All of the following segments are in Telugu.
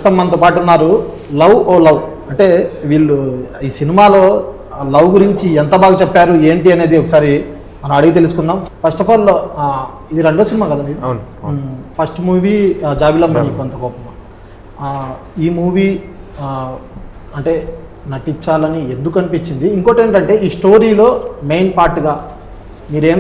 ప్రస్తుతం మనతో పాటు ఉన్నారు లవ్ ఓ లవ్. అంటే వీళ్ళు ఈ సినిమాలో లవ్ గురించి ఎంత బాగా చెప్పారు ఏంటి అనేది ఒకసారి మనం అడిగి తెలుసుకుందాం. ఫస్ట్ ఆఫ్ ఆల్ ఇది రెండో సినిమా కదా మీరు? అవును. ఫస్ట్ మూవీ జాబిలమ్మ కొంత కోపం. ఈ మూవీ అంటే నటించాలని ఎందుకు అనిపించింది? ఇంకోటి ఏంటంటే ఈ స్టోరీలో మెయిన్ పార్ట్గా మీరేం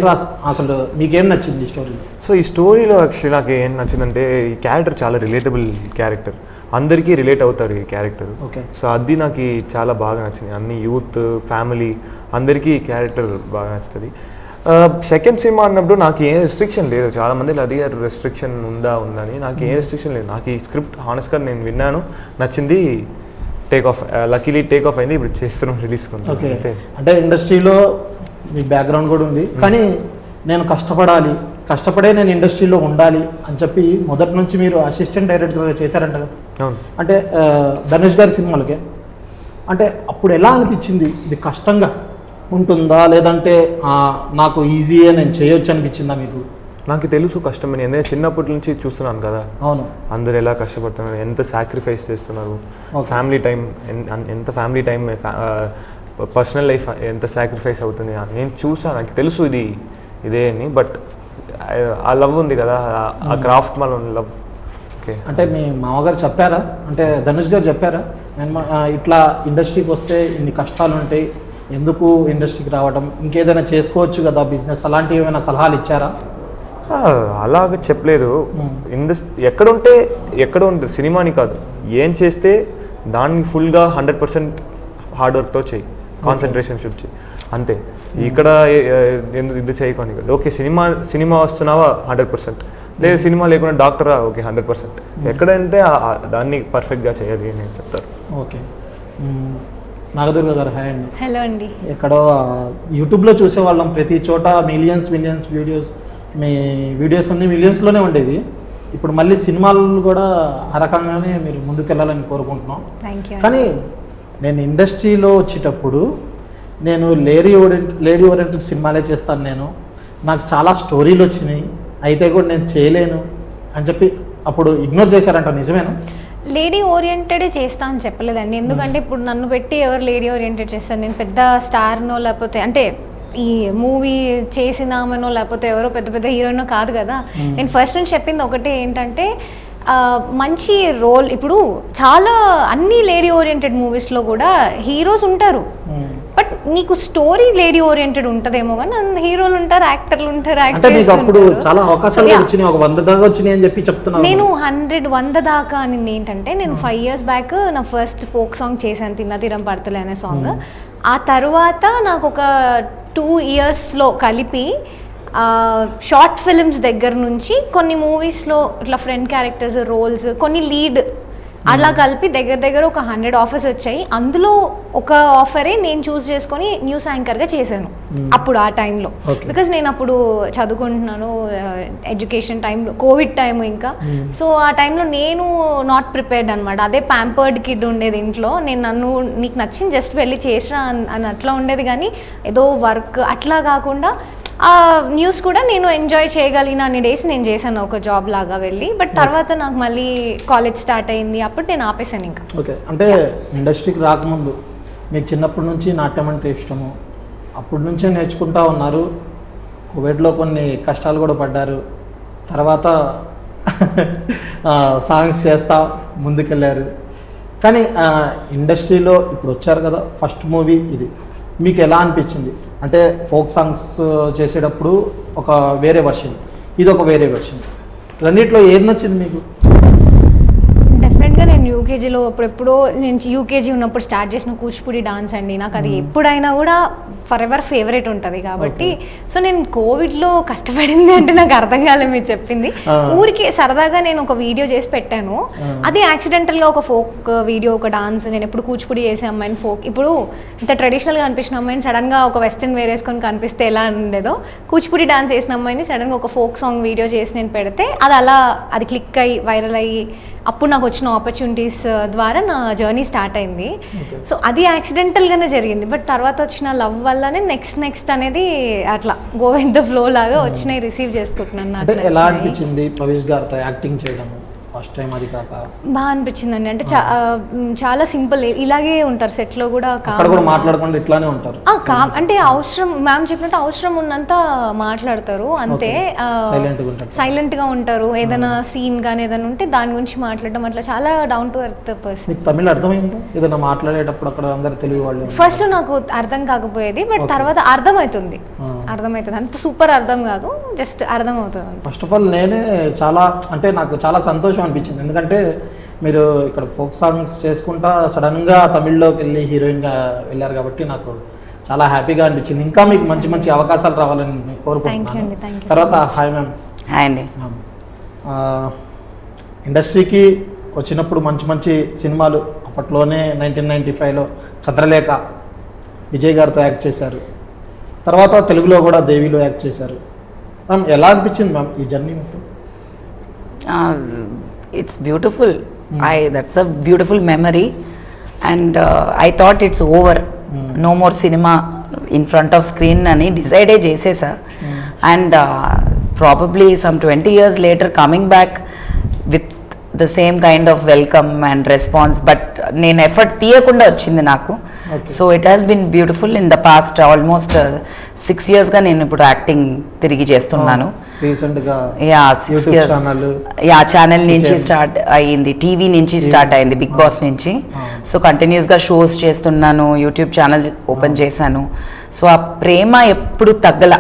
అసలు మీకేం నచ్చింది ఈ స్టోరీలో? సో ఈ స్టోరీలో యాక్చువల్లీ నాకు ఏం నచ్చిందంటే ఈ క్యారెక్టర్ చాలా రిలేటబుల్ క్యారెక్టర్, అందరికీ రిలేట్ అవుతారు ఈ క్యారెక్టర్. ఓకే. సో అది నాకు చాలా బాగా నచ్చింది. అన్ని యూత్, ఫ్యామిలీ అందరికీ ఈ క్యారెక్టర్ బాగా నచ్చుతుంది. సెకండ్ సినిమా అన్నప్పుడు నాకు ఏం రెస్ట్రిక్షన్ లేదు. చాలామంది అడిగారు రెస్ట్రిక్షన్ ఉందని. నాకు ఏం రెస్ట్రిక్షన్ లేదు. నాకు ఈ స్క్రిప్ట్ హానెస్ట్గా నేను విన్నాను, నచ్చింది, take off. Luckily take off అయింది, ఇప్పుడు చేస్తున్నాం, రిలీజ్. ఓకే. అంటే ఇండస్ట్రీలో మీ బ్యాక్గ్రౌండ్ కూడా ఉంది, కానీ నేను కష్టపడే నేను ఇండస్ట్రీలో ఉండాలి అని చెప్పి మొదటి నుంచి మీరు అసిస్టెంట్ డైరెక్టర్గా చేశారంట కదా? అవును. అంటే ధనుష్ గారి సినిమాలకే అంటే అప్పుడు ఎలా అనిపించింది? ఇది కష్టంగా ఉంటుందా లేదంటే నాకు ఈజీయే నేను చేయొచ్చు అనిపించిందా మీకు? నాకు తెలుసు కష్టమని, ఎందుకంటే చిన్నప్పటి నుంచి చూస్తున్నాను కదా. అవును. అందరు ఎలా కష్టపడుతున్నారు, ఎంత సాక్రిఫైస్ చేస్తున్నారు, ఫ్యామిలీ టైం ఎంత, ఫ్యామిలీ టైం, పర్సనల్ లైఫ్ ఎంత సాక్రిఫైస్ అవుతుంది నేను చూసాను. నాకు తెలుసు ఇదే అని. బట్ ఆ లవ్ ఉంది కదా, ఆ క్రాఫ్ట్ మన లవ్. ఓకే. అంటే మీ మామగారు చెప్పారా, అంటే ధనుష్ గారు చెప్పారా నేను ఇట్లా ఇండస్ట్రీకి వస్తే ఇన్ని కష్టాలు ఉంటాయి, ఎందుకు ఇండస్ట్రీకి రావడం, ఇంకేదైనా చేసుకోవచ్చు కదా బిజినెస్, అలాంటివి ఏమైనా సలహాలు ఇచ్చారా? అలాగే చెప్పలేదు. ఎక్కడ ఉంటుంది సినిమాని కాదు, ఏం చేస్తే దాన్ని ఫుల్గా 100% హార్డ్ వర్క్తో చేయి, కాన్సన్ట్రేషన్ షుడ్ చేయి, అంతే. ఇక్కడ ఇది చేయకొని ఓకే సినిమా వస్తున్నావా 100%, లేదు సినిమా లేకుండా డాక్టరా ఓకే 100%. ఎక్కడంటే దాన్ని పర్ఫెక్ట్గా చేయాలి అని నేను చెప్తారు. ఓకే. నాగదుర్గ గారు హాయ్ అండి. హలో అండి. ఎక్కడో యూట్యూబ్లో చూసేవాళ్ళం ప్రతి చోట మిలియన్స్ వీడియోస్, మీ వీడియోస్ అన్ని మిలియన్స్లోనే ఉండేవి. ఇప్పుడు మళ్ళీ సినిమాలు కూడా ఆ రకంగానే మీరు ముందుకెళ్ళాలని కోరుకుంటున్నాం. కానీ నేను ఇండస్ట్రీలో వచ్చేటప్పుడు నేను లేడీ ఓరియంటెడ్ సినిమాలే చేస్తాను, నాకు చాలా స్టోరీలు వచ్చినాయి, అయితే కూడా నేను చేయలేను అని చెప్పి అప్పుడు ఇగ్నోర్ చేశారంట, నిజమేనా? లేడీ ఓరియంటెడే చేస్తా అని చెప్పలేదండి. ఎందుకంటే ఇప్పుడు నన్ను పెట్టి ఎవరు లేడీ ఓరియంటెడ్ చేస్తారు? నేను పెద్ద స్టార్నో లేకపోతే అంటే ఈ మూవీ చేసినామనో లేకపోతే ఎవరో పెద్ద హీరోయినో కాదు కదా. నేను ఫస్ట్ నుంచి చెప్పింది ఒకటే ఏంటంటే మంచి రోల్. ఇప్పుడు చాలా అన్ని లేడీ ఓరియంటెడ్ మూవీస్లో కూడా హీరోస్ ఉంటారు, బట్ నీకు స్టోరీ లేడీ ఓరియంటెడ్ ఉంటుందేమో కానీ హీరోలు ఉంటారు, యాక్టర్లు ఉంటారు, చాలా అవకాశాలు వచ్చినాయి, ఒక 100 దాకా వచ్చినాయి అని చెప్పి చెప్తున్నాను. నేను 100 దాకా అనింది ఏంటంటే, నేను 5 years బ్యాక్ నా ఫస్ట్ ఫోక్ సాంగ్ చేశాను, తిన్న తీరం పడతలే అనే సాంగ్. ఆ తర్వాత నాకు ఒక 2 yearsలో కలిపి షార్ట్ ఫిల్మ్స్ దగ్గర నుంచి కొన్ని మూవీస్లో ఇట్లా ఫ్రెండ్ క్యారెక్టర్స్ రోల్స్, కొన్ని లీడ్, అలా కలిపి దగ్గర ఒక 100 ఆఫర్స్ వచ్చాయి. అందులో ఒక ఆఫరే నేను చూస్ చేసుకొని న్యూస్ యాంకర్గా చేశాను అప్పుడు ఆ టైంలో. బికాజ్ నేను అప్పుడు చదువుకుంటున్నాను, ఎడ్యుకేషన్ టైంలో, కోవిడ్ టైం ఇంకా. సో ఆ టైంలో నేను నాట్ ప్రిపేర్డ్ అనమాట. అదే ప్యాంపర్డ్ కిడ్ ఉండేది ఇంట్లో. నేను నీకు నచ్చింది జస్ట్ వెళ్ళి చేసినా అని అట్లా ఉండేది, కానీ ఏదో వర్క్ అట్లా కాకుండా ఆ న్యూస్ కూడా నేను ఎంజాయ్ చేయగలిగిన అన్ని డేస్ నేను చేశాను ఒక జాబ్ లాగా వెళ్ళి. బట్ తర్వాత నాకు మళ్ళీ కాలేజ్ స్టార్ట్ అయింది, అప్పుడు నేను ఆపేసాను ఇంకా. ఓకే. అంటే ఇండస్ట్రీకి రాకముందు మీకు చిన్నప్పటి నుంచి నాట్యం అంటే ఇష్టము, అప్పటి నుంచే నేర్చుకుంటూ ఉన్నారు, కోవిడ్లో కొన్ని కష్టాలు కూడా పడ్డారు, తర్వాత సాంగ్స్ చేస్తూ ముందుకెళ్ళారు. కానీ ఇండస్ట్రీలో ఇప్పుడు వచ్చారు కదా, ఫస్ట్ మూవీ ఇది, మీకు ఎలా అనిపించింది? అంటే ఫోక్ సాంగ్స్ చేసేటప్పుడు ఒక వేరే వర్షన్, ఇది ఒక వేరే వర్షన్, రెండిట్లో ఏది నచ్చింది మీకు? డెఫినెట్గా నేను యూకేజీలో ఎప్పుడో నేను యూకేజీ ఉన్నప్పుడు స్టార్ట్ చేసిన కూచిపూడి డాన్స్ అండి. నాకు అది ఎప్పుడైనా కూడా ఫర్ ఎవర్ ఫేవరెట్ ఉంటుంది కాబట్టి. సో నేను కోవిడ్లో కష్టపడింది అంటే నాకు అర్థం కాలేదు మీరు చెప్పింది. ఊరికి సరదాగా నేను ఒక వీడియో చేసి పెట్టాను, అది యాక్సిడెంటల్గా ఒక ఫోక్ వీడియో, ఒక డాన్స్. నేను ఎప్పుడు కూచిపూడి చేసే అమ్మాయిని, ఫోక్ ఇప్పుడు ఇంత ట్రెడిషనల్గా అనిపించిన అమ్మాయిని సడన్గా ఒక వెస్టర్న్ వేర్ వేసుకొని కనిపిస్తే ఎలా ఉండేదో, కూచిపూడి డాన్స్ చేసిన అమ్మాయిని సడన్గా ఒక ఫోక్ సాంగ్ వీడియో చేసి నేను పెడితే అది క్లిక్ అయ్యి వైరల్ అయ్యి అప్పుడు నాకు వచ్చిన ఆపర్చునిటీస్ ద్వారా నా జర్నీ స్టార్ట్ అయింది. సో అది యాక్సిడెంటల్గానే జరిగింది. బట్ తర్వాత వచ్చిన లవ్ వల్లనే నెక్స్ట్ అనేది అట్లా గో విత్ ద ఫ్లో లాగా వచ్చినాయి రిసీవ్ చేసుకుంటున్నాను. ఎలా అనిపించింది ప్రవేశ్ గారితో యాక్టింగ్ చేయడం? ఫస్ట్ టైం అది కాక బాగా అనిపించిందండి. అంటే చాలా సింపుల్, ఇలాగే ఉంటారు సెట్లో కూడా. అక్కడ కూడా మాట్లాడకుండా ఇట్లానే ఉంటారు. అంటే అవసరం, మ్యామ్ చెప్పినట్టు అవసరం ఉన్నంత మాట్లాడతారు అంతే. సైలెంట్ గా ఉంటారు. ఏదైనా సీన్ కానీ ఏదైనా ఉంటే దాని గురించి మాట్లాడడం, అట్లా చాలా డౌన్ టు ఎర్త్ పర్సన్. తమిళ అర్థమైందా ఏదైనా మాట్లాడేటప్పుడు? అక్కడ అందరు తెలుగు వాళ్ళు ఫస్ట్ నాకు అర్థం కాకపోయేది, బట్ తర్వాత అర్థమవుతుంది. అంత సూపర్ అర్థం కాదు, జస్ట్ అర్థమవుతుంది. ఫస్ట్ ఆఫ్ ఆల్ నేనే చాలా, అంటే నాకు చాలా సంతోషం అనిపించింది. ఎందుకంటే మీరు ఇక్కడ ఫోక్ సాంగ్స్ చేసుకుంటా సడన్గా తమిళ్లోకి వెళ్ళి హీరోయిన్గా వెళ్ళారు కాబట్టి నాకు చాలా హ్యాపీగా అనిపించింది. ఇంకా మీకు మంచి మంచి అవకాశాలు రావాలని కోరుకుంటున్నాను. తర్వాత హాయ్ మ్యామ్. హాయ్ అండి. ఇండస్ట్రీకి వచ్చినప్పుడు మంచి మంచి సినిమాలు అప్పట్లోనే 1995లో చంద్రలేఖ విజయ్ గారితో యాక్ట్ చేశారు. తర్వాత తెలుగులో కూడా దేవిలో యాక్ట్ చేశారు. మ్యామ్ ఎలా అనిపించింది మ్యామ్ ఈ జర్నీ మొత్తం? It's beautiful. That's a beautiful memory, and I thought it's over. No more cinema in front of screen ani decide chesesa, and probably some 20 years later coming back with the same kind of welcome and response, but నేను ఎఫర్ట్ తీయకుండా వచ్చింది నాకు. So it has been beautiful in the past almost 6 yearsగా నేను ఇప్పుడు యాక్టింగ్ తిరిగి చేస్తున్నాను. ఛానల్ నుంచి స్టార్ట్ అయ్యింది, టీవీ నుంచి స్టార్ట్ అయింది, బిగ్ బాస్ నుంచి. సో కంటిన్యూస్గా షోస్ చేస్తున్నాను, యూట్యూబ్ ఛానల్ ఓపెన్ చేశాను. సో ఆ ప్రేమ ఎప్పుడు తగ్గల,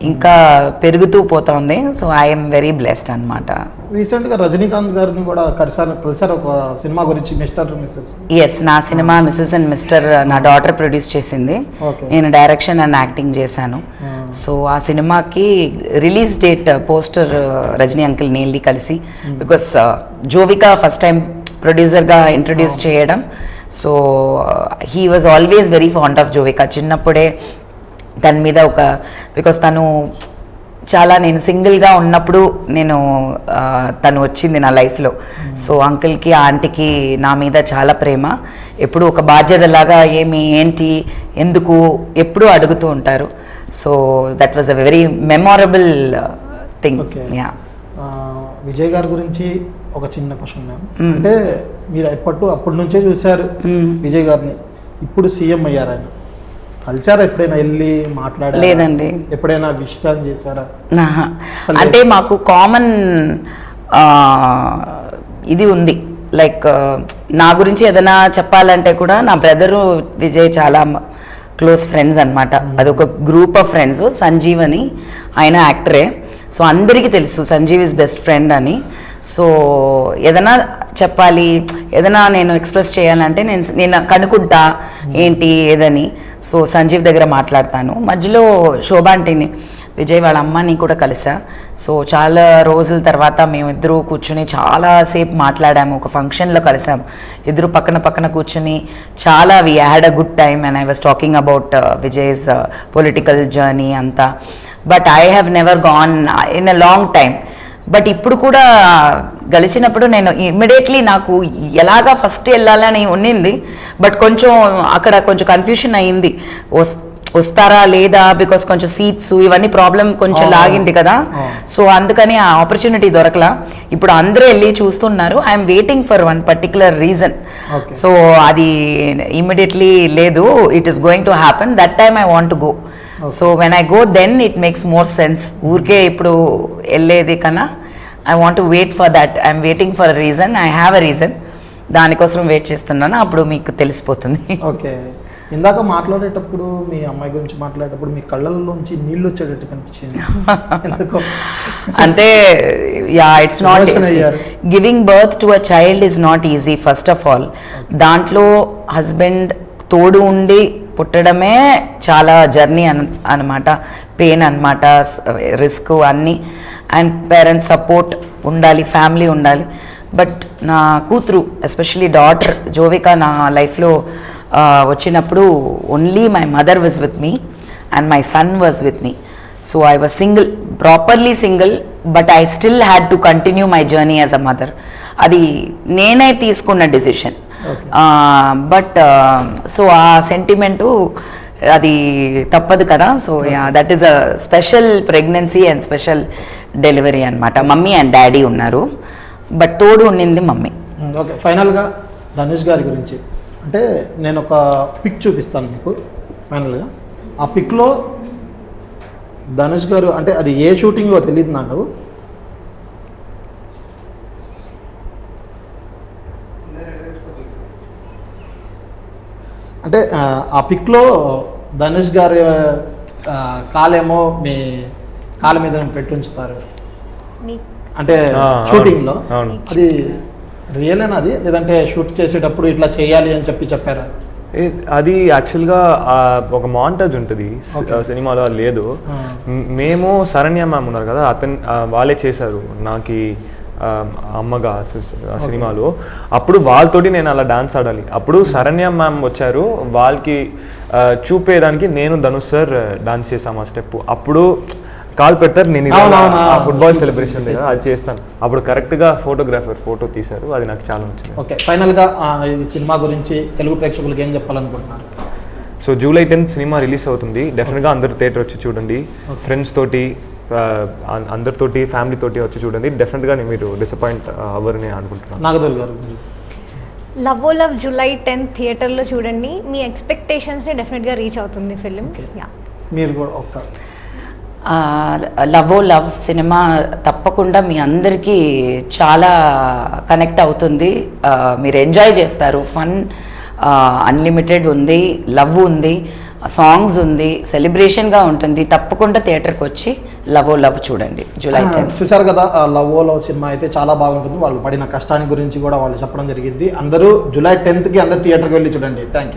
ఇంకా పెరుగుతూ పోతుంది. సో ఐఎమ్ వెరీ బ్లెస్డ్ అనమాట. రీసెంట్గా రజనీకాంత్ గారిని కూడా కలిసారు ఒక సినిమా గురించి, మిస్టర్ మిస్సెస్. ఎస్, నా సినిమా మిస్సెస్ అండ్ మిస్టర్ నా డాటర్ ప్రొడ్యూస్ చేసింది. నేను డైరెక్షన్ అండ్ యాక్టింగ్ చేశాను. సో ఆ సినిమాకి రిలీజ్ డేట్ పోస్టర్ రజనీ అంకిల్ని వెళ్ళి కలిసి, బికాస్ జోవికా ఫస్ట్ టైం ప్రొడ్యూసర్గా ఇంట్రడ్యూస్ చేయడం. So he was always very fond of Jovika. చిన్నప్పుడే దాని మీద ఒక, బికాస్ తను చాలా, నేను సింగిల్గా ఉన్నప్పుడు తను వచ్చింది నా లైఫ్లో. సో అంకుల్కి ఆంటీకి నా మీద చాలా ప్రేమ, ఎప్పుడు ఒక బాధ్యతలాగా ఏంటి ఎందుకు ఎప్పుడు అడుగుతూ ఉంటారు. So that was a very memorable thing. Yeah. Vijay గారి గురించి ఒక చిన్న క్వశ్చన్ మ్యామ్. అంటే మీరు అప్పటి నుంచే చూశారు విజయ్ గారిని, ఇప్పుడు సీఎం అయ్యారు ఆయన. కలిసారా ఎప్పుడైనా, వెళ్ళి మాట్లాడారా? లేదండి. ఎప్పుడైనా విషయాలు చేశారా? అంటే మాకు కామన్ ఇది ఉంది, లైక్ నా గురించి ఏదైనా చెప్పాలంటే కూడా నా బ్రదరు విజయ్ చాలా క్లోజ్ ఫ్రెండ్స్ అనమాట. అదొక గ్రూప్ ఆఫ్ ఫ్రెండ్స్. సంజీవ్ అని, ఆయన యాక్టరే. సో అందరికీ తెలుసు సంజీవ్ ఇస్ బెస్ట్ ఫ్రెండ్ అని. సో ఏదైనా చెప్పాలి, ఏదైనా నేను ఎక్స్ప్రెస్ చేయాలంటే నేను కనుక్కుంటా ఏంటి ఏదని. సో సంజీవ్ దగ్గర మాట్లాడతాను. మధ్యలో శోభాంటిని, విజయ్ వాళ్ళ అమ్మని కూడా కలిసా. సో చాలా రోజుల తర్వాత మేమిద్దరూ కూర్చుని చాలాసేపు మాట్లాడాము. ఒక ఫంక్షన్లో కలిసాము, ఇద్దరు పక్కన పక్కన కూర్చుని చాలా we had a good time. And I was talking about Vijay's political journey అంతా. But I have never gone in a long time. But ఇప్పుడు కూడా గలిచినప్పుడు నేను ఇమ్మీడియట్లీ నాకు ఎలాగా ఫస్ట్ వెళ్ళాలని ఉన్నింది. బట్ కొంచెం అక్కడ కొంచెం కన్ఫ్యూషన్ అయ్యింది, వస్తారా లేదా, బికాస్ కొంచెం సీట్స్ ఇవన్నీ ప్రాబ్లం కొంచెం లాగింది కదా. సో అందుకని ఆ ఆపర్చునిటీ దొరకలా. ఇప్పుడు అందరూ వెళ్ళి చూస్తున్నారు. I'm waiting for one particular reason. So అది ఇమ్మీడియట్లీ లేదు, it is going to happen. That time I want to go. So when I go then it makes more sense. ఊరికే ఇప్పుడు వెళ్ళేది కన్నా I want to wait for that. I'm waiting for a reason. I have a reason, దానికోసం వెయిట్ చేస్తున్నాను. అప్పుడు మీకు తెలిసిపోతుంది. ఓకే. ఇందాక మాట్లాడేటప్పుడు, మీ అమ్మాయి గురించి మాట్లాడేటప్పుడు మీ కళ్ళల్లోంచి నీళ్ళు వచ్చేటట్టు కనిపించింది, ఎందుకో? అంటే yeah, it's not giving birth to a child is not easy first of all. దాంట్లో హస్బెండ్ తోడు ఉండి పుట్టడమే చాలా జర్నీ అనమాట, పెయిన్ అనమాట, రిస్క్ అన్నీ. అండ్ పేరెంట్స్ సపోర్ట్ ఉండాలి, ఫ్యామిలీ ఉండాలి. బట్ నా కూతురు, ఎస్పెషలీ డాటర్ జోవికా నా లైఫ్లో వచ్చినప్పుడు only my mother was with me and my son was with me. So I was single, properly single. But I still had to continue my journey as a mother. అది నేనే తీసుకున్న డెసిషన్. బట్ సో ఆ సెంటిమెంటు అది తప్పదు కదా. So that is a special pregnancy and special delivery అనమాట. మమ్మీ అండ్ డాడీ ఉన్నారు. బట్ తోడు ఉండింది మమ్మీ. ఓకే, ఫైనల్గా ధనుష్ గారి గురించి అంటే నేను ఒక పిక్ చూపిస్తాను మీకు. ఫైనల్గా ఆ పిక్లో ధనుష్ గారు అంటే అది ఏ షూటింగ్లో తెలియదు నాకు, అంటే ఆ పిక్లో ధనుష్ గారి కాలేమో మీ కాళ్ళ మీద పెట్టి ఉంచుతారు నీ అంటే అవును, షూటింగ్లో. అవును. అది రియలేనా అది, లేదంటే షూట్ చేసేటప్పుడు ఇట్లా చేయాలి అని చెప్పారా? అది యాక్చువల్గా ఒక మాంటేజ్ ఉంటుంది సినిమాలో, అది లేదు. మేము శరణ్య మ్యామ్ ఉన్నారు కదా, వాళ్ళే చేశారు నాకు అమ్మగా ఆ సినిమాలో. అప్పుడు వాళ్ళతోటి నేను అలా డాన్స్ ఆడాలి. అప్పుడు శరణ్య మ్యామ్ వచ్చారు, వాళ్ళకి చూపేయడానికి నేను ధనుష్ సార్ డాన్స్ చేసాము ఆ స్టెప్. అప్పుడు కాల్ పెడతారు, నేను ఫుట్బాల్ సెలబ్రేషన్ లేదా అది చేస్తాను. అప్పుడు కరెక్ట్గా ఫోటోగ్రాఫర్ ఫోటో తీశారు, అది నాకు చాలా నచ్చింది. ఓకే, ఫైనల్గా ఈ సినిమా గురించి తెలుగు ప్రేక్షకులకు ఏం చెప్పాలనుకుంటున్నారు? So July 10th cinema release అవుతుంది. డెఫినెట్గా అందరు థియేటర్ వచ్చి చూడండి, ఫ్రెండ్స్ తోటి అందరితోటి ఫ్యామిలీ తోటి వచ్చి చూడండి. డెఫినెట్గా మీరు డిసప్పాయింట్ అవ్వరని అనుకుంటున్నాను. నాగదోల్ గారు, లవ్ ఓ లవ్ July 10th థియేటర్లో చూడండి. మీ ఎక్స్పెక్టేషన్స్ని డెఫినెట్గా రీచ్ అవుతుంది ఫిలిం. యా, మీరు కూడా ఒక్క లవ్ ఓ లవ్ సినిమా తప్పకుండా మీ అందరికీ చాలా కనెక్ట్ అవుతుంది. మీరు ఎంజాయ్ చేస్తారు. ఫన్ అన్లిమిటెడ్ ఉంది, లవ్ ఉంది, సాంగ్స్ ఉంది, సెలబ్రేషన్గా ఉంటుంది. తప్పకుండా థియేటర్కి వచ్చి లవ్ ఓ లవ్ చూడండి July 10th. చూశారు కదా, లవ్ ఓ లవ్ సినిమా అయితే చాలా బాగుంటుంది. వాళ్ళు పడిన కష్టాన్ని గురించి కూడా వాళ్ళు చెప్పడం జరిగింది. అందరూ July 10th అందరూ థియేటర్కి వెళ్ళి చూడండి. Thank you.